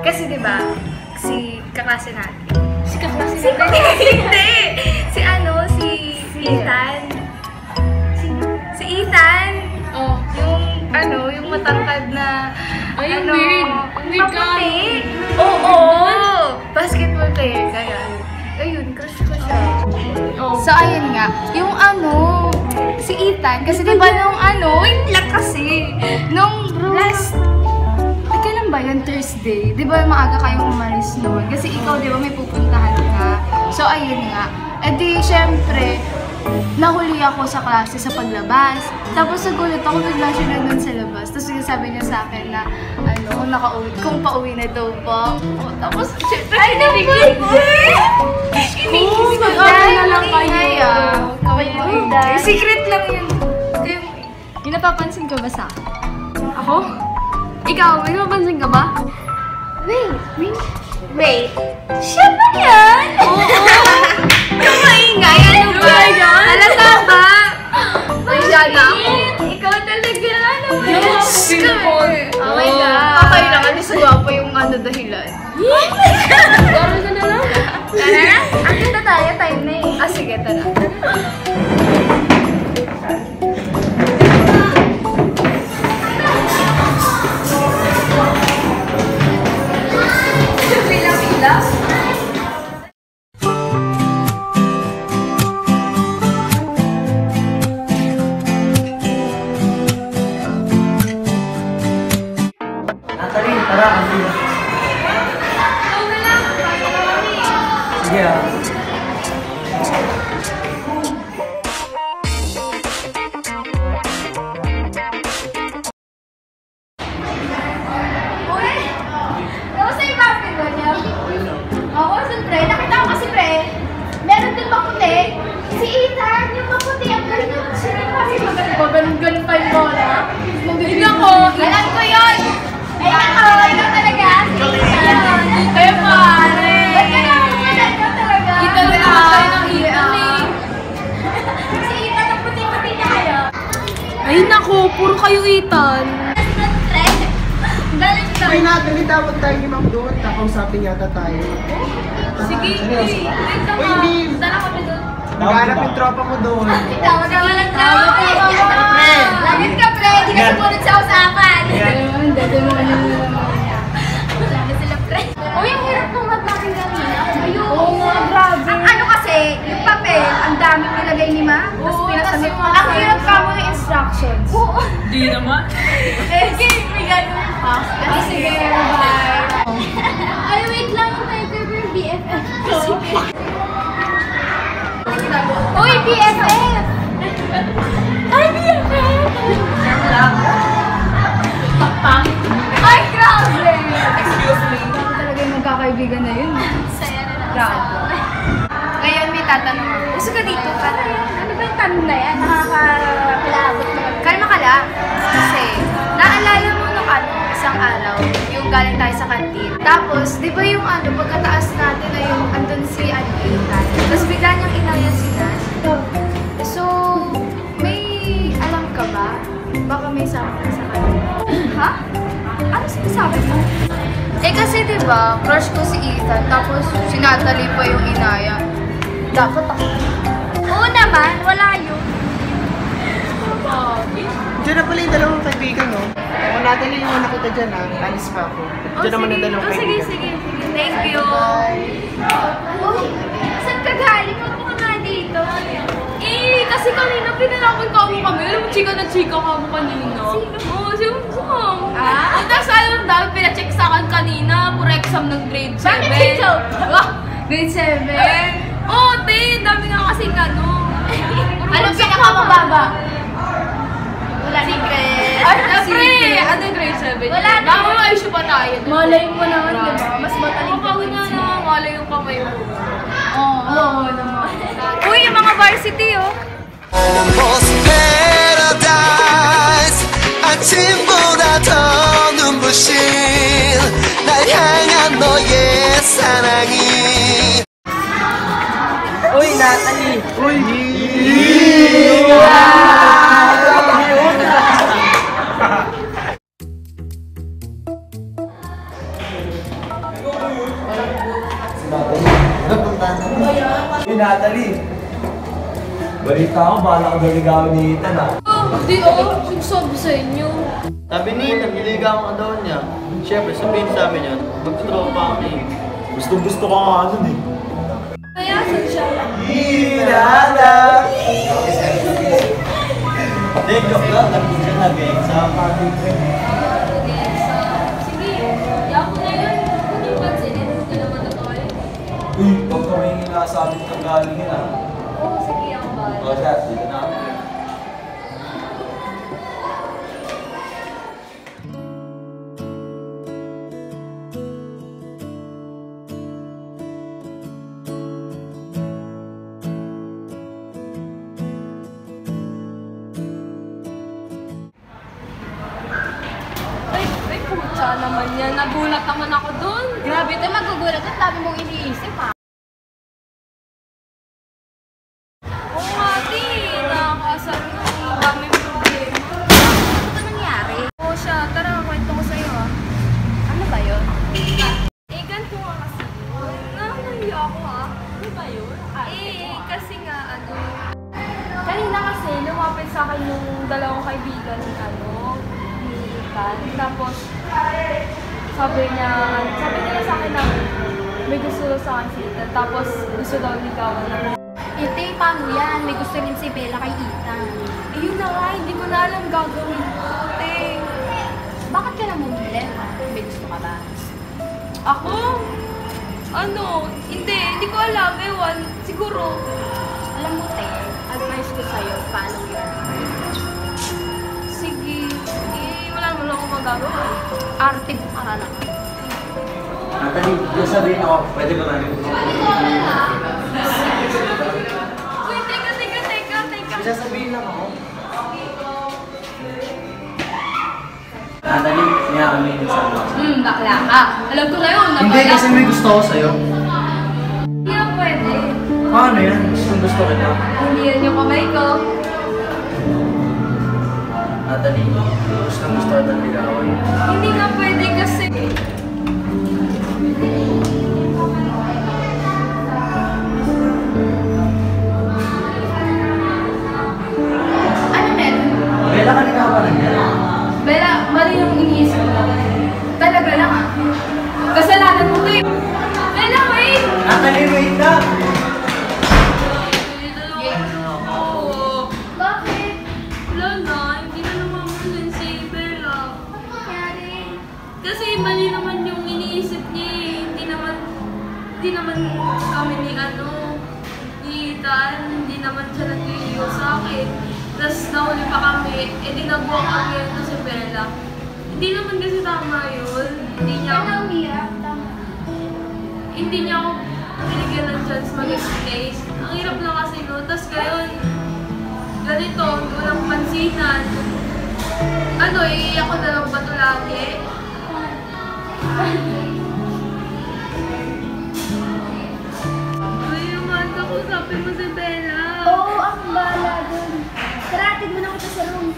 Kasi diba, si kaklase natin. Si kaklase natin? Hindi! Si Ethan. Si Ethan! Oh. Yung matangkad na, ay, weird. maputi. Oo! Basketball player, kaya. Ayun, crush ko siya. Oh. So, ayun nga. Yung si Ethan, kasi diba wait lang kasi. Nung last, kailan ba yun? Thursday? Di ba maaga kayong umalis noon? Kasi ikaw, di ba, may pupuntahan ka. So, ayun nga. E di, syempre, nahuli ako sa klase sa paglabas. Tapos, nagulat ako, bigla siya nandun sa labas. Tapos, sabi niya sa akin na, kung pauwi na daw po. Tapos, syempre, kinabigay ko. Mag-away na lang kayo. Secret lang yun. Yung napapansin ka ba sa akin? Ako? Ikaw, may napapansin ka ba? Wait. Siya ba yan? Oo. Kumaingay. Ano ba? Halata ba? Ay, siya na ako. Ikaw talaga. Yes! Oh my God. Okay lang. Alis gwapo yung dahilan. Garo na lang. Tara? Akita tayo. Time na eh. Sige. Tara. Natalie, tara kasi. Sige ah. Ganun pa yung bola. Hindi ako. Alam ko yun. Ay, ako. Ikaw talaga. Si Ethan. Ay, pare. Ba't ka naman ikaw talaga? Ethan na naman tayo ng Ethan eh. Si Ethan, ang puti-puti na kayo. Ay, naku. Puro kayo Ethan. Galing ka. Ay, Natalie, dapat tayo ni Ma'am doon. Nakausapin yata tayo. Sige, Uy, Nim! Saan ako doon? Maghanap yung tropa mo doon. Ikaw naman ang tao. Pre! Lagit ka, pre. Hindi ka sumunod sa usapan. Dati mo ka naman. Sabi sila, pre. Uy, ang hirap nung maglagay ganyan. Ayun. Oo nga, grabe. Ang kasi, yung papel, ang daming nilagay ni Ma. Tapos pinasamit mo. Ang hirap ka mo yung instructions. Oo. Di naman. May ganun. Sige, bye. Ay, wait lang. Tayo ko yung BFF. Uy, BFF! Ay, BFF! Ay, grabe! Excuse me. Talaga yung magkakaibigan na yun. Saya na lang. Grabe. Ngayon, may tatanong ako. Gusto ka dito? Ano ba yung tanong na yan? Nakakapilabot naman. Kalma ka lang. Kasi, naalala mo nung isang araw, yung galing tayo sa kantin. Tapos, di ba yung pagkataas natin na yung andun si Ethan. Tapos bigla niyang inayan si Nas. So, may alam ka ba? Baka may something sa kanila. Ha? Ano Sabi mo? Eh kasi diba, crush ko si Ethan, tapos si Natalie pa yung inaya. Dapat ako. Oo naman, wala yun. Diyan na pala yung dalawang kaibigan, no? Ako Natalie, yung nakita dyan, ha? Alis pa ako. Diyan naman ang dalawang kaibigan. Sige. Thank you. Bye! Uy, saan ka galing? Huwag mo ka nga dito. Eh, kasi kanina pinalakon ka mo kami. Alam mo, chika na chika ka mo kanina. Sino? Oo, si Mom. Ah? Tapos alam mo, pinacheck sa akin kanina. Puro exam ng grade 7. Bakit ikaw? Grade 7? Oo, te. Dami nga kasing ano. Anong pinakamababa? Wala secret. Ay, Siyempre, secret. ano yung grade 7? Wala na. Baka may issue pa tayo. Malay mo naman, diba? Mas mataling Kapag na naman, malay yung kamay mo. Oo naman. Uy, yung mga varsity, oh. Almost paradise 아침보다 더 눈부신 날 향한 너의 사랑이 Uy, Natalie! Uy! Hey Natalie! Balita ko, bahala ka galigawin ni Ethan ah. Hindi, oh. Sinasabi sa inyo. Sabi ni Ethan, niligawan ka daw niya. Siyempre, sabihin sa amin yun, mag-tropa kami. Gusto ko nga ano eh. Kaya, saan siya? Hinala! Hindi, joke lang. Nag-book siya nag-exam. Sige, yapo na yun. Kung yung pansinin, hindi naman totoo yun. Uy, huwag ka may hinasabit ng galingin ah. Oo, sige, ako ba? O siya, dito na ako. Ay, putya naman yan. Nagulat naman ako dun. Grabe, ito magugulat at dami mong iniisip, ha? Oo nga, di. Nakakasar na. Dami problema. Ano nangyari? Oo siya. Tara, kwento ko sa'yo, ah. Ano ba yun? Eh, ganito nga kasi. Nakahiya ako, ah. Ano ba yun? Kasi nga, ano. Kanina kasi, lumapit sa akin yung dalawang kaibigan ni, ni Ethan. Tapos, sabi nila sa akin na may gusto daw sa akin si Ethan. Tapos, gusto daw ligawan na. Ite, paano yan? May gusto rin si Bella kay Ethan. Eh, yun na nga, hindi ko na alam gagawin ko. Bakit ka naman bumili? May gusto ka ba? Ako? Ano? Hindi ko alam. Ewan, siguro. Alam mo, te, advice ko sa'yo, follow your heart. Sige. Wala naman ako magagawa. Arte mo ka lang. Natalie, yung sabihin ako, pwede ba namin? Uy, teka. Sasabihin lang ako. Natalie, niya kami yung sama. Bakla ka. Alam ko na yun. Hindi, kasi may gusto ko sa'yo. Hindi na pwede. Paano yan? Gusto kita. Hindi yan yung kamay ko. Natalie, gusto ka ng ligawan. Hindi na pwede kasi. Ano meron? Bella, kanina ka pa lang yan. Bella, mali yung iniisip ko. Talaga lang, ah. Kasalanan mo to eh. Bella, wait! Natalie, wait lang! Bakit? Wala na, hindi na namamulan si Bella. Ano nangyari? Kasi mali naman yung iniisip niya eh. Hindi naman kami ni ni Ethan, hindi naman siya nag-iiyo sa akin. Tapos nahuli pa kami, nagbuwak kami ito si Bella. Hindi naman kasi tama yun. Hindi niya ako binigyan ng chance mag-explain. Ang hirap lang kasi no. Tapos ngayon, ganito, walang pansinan. Iiyak ko na lang ba ito lagi? Uy, umaga ko, sabi mo si Bella. Oo, ako bahala dun. Tara, tignan mo na kita sa room.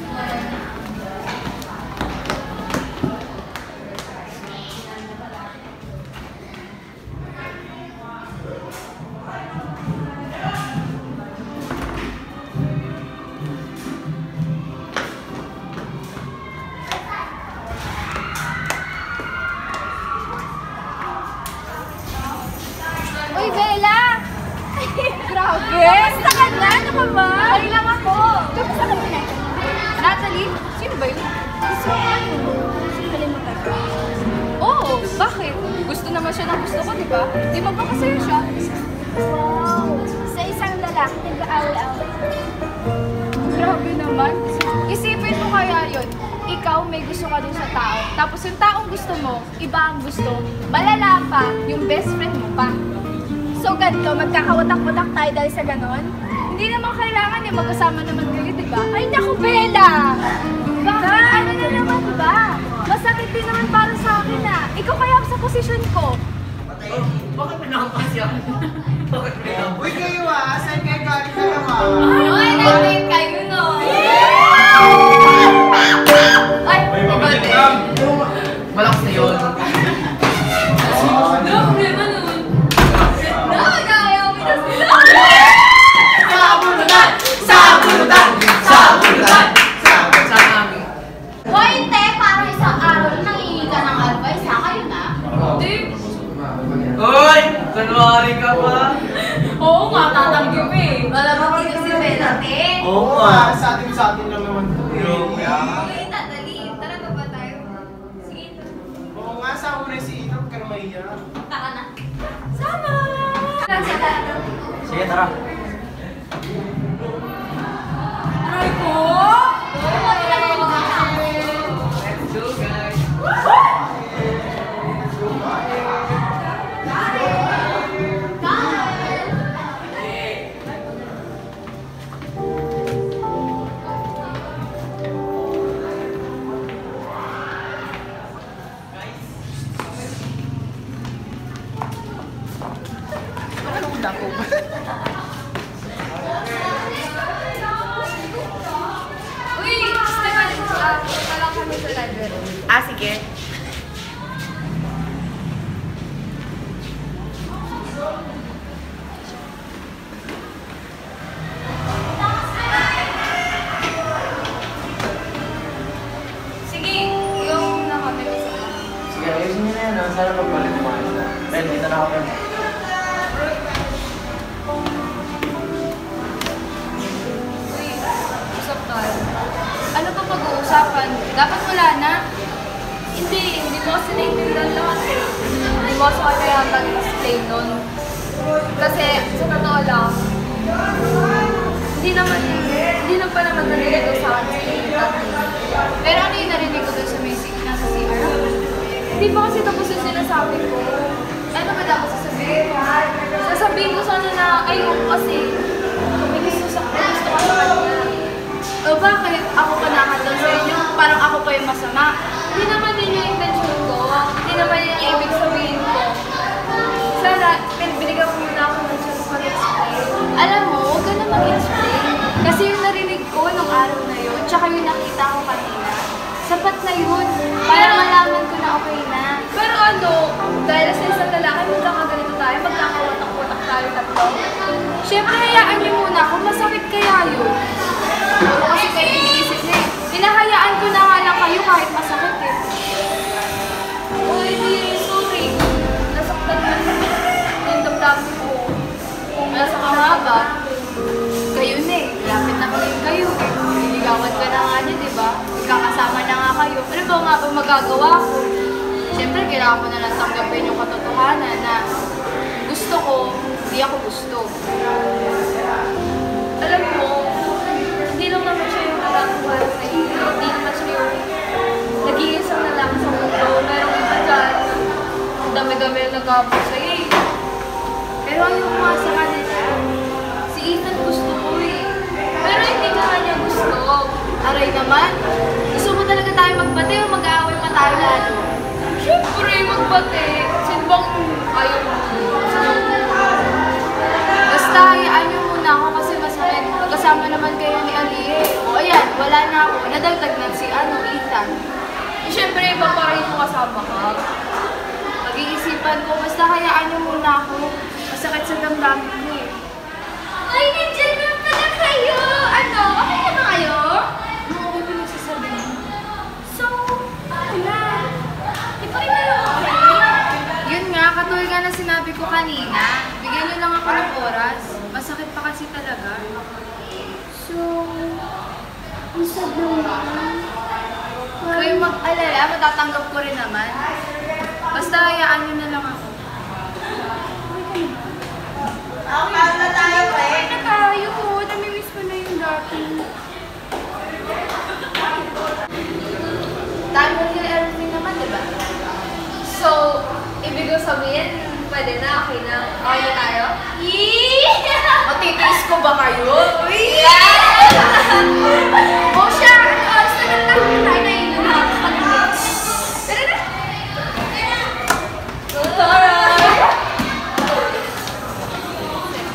Grabe! Kamusta ka na? Ano ka ba? Okay lang ako. Kamusta ka na? Natalie, sino ba yun? Gusto ko ano? Kalimutan ko. Oo, bakit? Gusto naman siya ng gusto ko, di ba? Di ba ba kasaya siya? Wow! Sa isang lalaki, nag-aaway-aaway. Grabe naman. Isipin mo kaya yun. Ikaw may gusto ka dun sa tao. Tapos yung taong gusto mo, iba ang gusto. Malala pa, yung best friend mo pa. So ganito, magkakawatak-watak tayo dahil sa ganon? Hindi naman kailangan eh, magkasama naman kayo, di ba? Ay naku, Bella! Bakit? Ano na naman, di ba? Masakit din naman para sa akin ah. Ikaw kaya sa posisyon ko. Bakit pinakampas yan? Bakit pinakampas? Uy kayo saan kayo galing dalawa? Ay, nandun kayo, no? Ay, May pabalik lang! Malakas na yun. no, problema nun. No, nakayaw mo na sila. Sabulutan! Sabulutan! Sabulutan! Saan namin? Hoy, te! Parang isang araw na nangingi ka ng advice, ha? Kayo na? Hindi. Uy! Kunwari ka pa! Oo nga, tatanggip eh. Malamang dito si Bella, te. Oo nga. Sa atin lang naman ito. Uy, Natalie, tara na ba tayo? Sige, Oo nga, sa una si Ito, huwag ka na mahiya. punta ka na. Sama! Sige, tara. Aray ko! Let's go, guys! Anong dako ba? Uy, Stefan, punta lang kami sa library. Sige. Sige, yung nakamilis ako. Sige, ayusin niyo na yan. Sana pagbalik mo kayo. Ben, dito na ako. Uy, usap tayo. Ano pa pag-uusapan? Dapat wala na. Hindi mo kasi naiintindihan lahat eh. Hindi mo kasi kaya mag-explain nun. Kasi sa totoo lang, hindi pa naman narinig ko sa akin si Ethan. Pero ano yung narinig ko dun sa music na sa CR? Hindi pa kasi tapos yung sinasabi ko. Ano ba dapat sasabihin ko? Sasabihin ko sana na ayoko kasi may gusto ka sa kanya. O bakit? Ako pa nakataw sa inyo? Parang ako pa yung masama. Hindi naman din yung intention ko. Hindi naman yun yung ibig sabihin ko. Sana, binigyan ko muna ako ng chance mag-explain. Alam mo, huwag ka na mag-explain. Kasi yung narinig ko nung araw na yun, tsaka yung nakita ko kanina, sapat na yun. Para malaman ko na okay na. Pero ano, dahil sa isang lalaki, magkakaganito tayo, magkakawatak-watak tayo tatlo. Siyempre, hayaan niyo muna kung masakit kaya yun. Puro kasi kayo iniisip na eh. Hinahayaan ko na nga lang kayo kahit masakit eh. Uy, sorry. Nasaktan na yung damdamin ko. Kung nasa kamaba, kayo na eh. Lapit na kayo kayo eh. Niligawan ka na nga niya, di ba? Ikakasama na nga kayo. Ano ba nga ba magagawa ko? Siyempre, kailangan ko na lang tanggapin yung katotohanan na gusto ko, hindi ako gusto. Alam mo, hindi lang naman siya yung lalaki para sa iyo. Hindi naman siya yung nag-iisang lalaki sa mundo. Merong iba dyan. Ang dami-dami yung nag-abot sa iyo. Pero ayaw ko nga sa kanila. Si Ethan gusto ko eh. Pero hindi ka kanya gusto. Aray naman, gusto mo talaga tayo magbati o mag-aaway pa tayo lalo? Siyempre, magbate. Sino bang ayaw mo? Basta hayaan niyo muna ako kasi masakit. Magkasama naman kayo ni Ali eh. O ayan, wala na ako. Nadagdag na si Ethan. Siyempre, iba pa rin yung kasama ka. Pag-iisipan ko, basta hayaan niyo muna ako. Masakit sa damdamin ko eh. Ay, nandiyan na pala kayo! Ano? Okay na ba kayo? Ano okay pa nagsasabihin? So, ano na? Di pa rin kayo okay? Yun nga, katulad nga na sinabi sabi ko kanina. Bigyan niyo lang ako ng oras. Masakit pa kasi talaga. So, ang sad naman. Kayo mag-alala, matatanggap ko rin naman. Basta hayaan niyo na lang ako. Uwi na tayo. Namimiss ko na yung dati. Dami yung airplane naman, di ba? So, ibig ko sabihin, pwede na, okay na. Okay na tayo? Matitiis ko ba kayo? Oh, siya! Oras na tayo na yun. Nakakapag-mix. Tara na! Tara!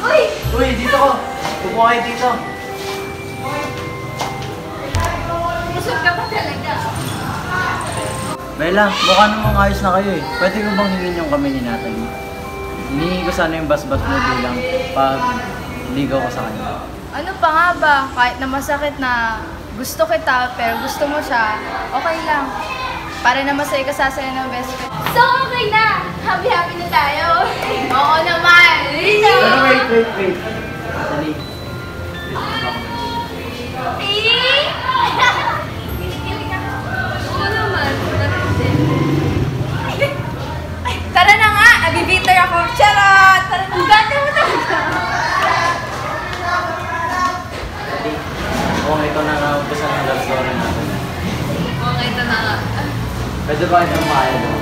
Uy! Uy, dito ko. Upo kayo dito. Busog ka pa talaga. Bella, mukha namang ayos na kayo eh. Pwede ko bang hingin yung kami ni Natalie? Hinihingi ko sana yung basbat mo bilang pag ligaw ko sa kanya. Ano pa nga ba? Kahit na masakit na gusto kita, pero gusto mo siya, okay lang. Para naman sa ikasasaya ng best friend. So, okay na! Happy-happy na tayo! Oo naman! Pero wait. Natalie. Kinikilig ako. Oo naman. Natin. Tara na nga! Nag-bitter ako! Charot! Tara na! Ganda mo talaga! Natalie, kung ikaw na nga umpisa ng love story natin. Okay, ito na nga. Pwede ba kitang maayos?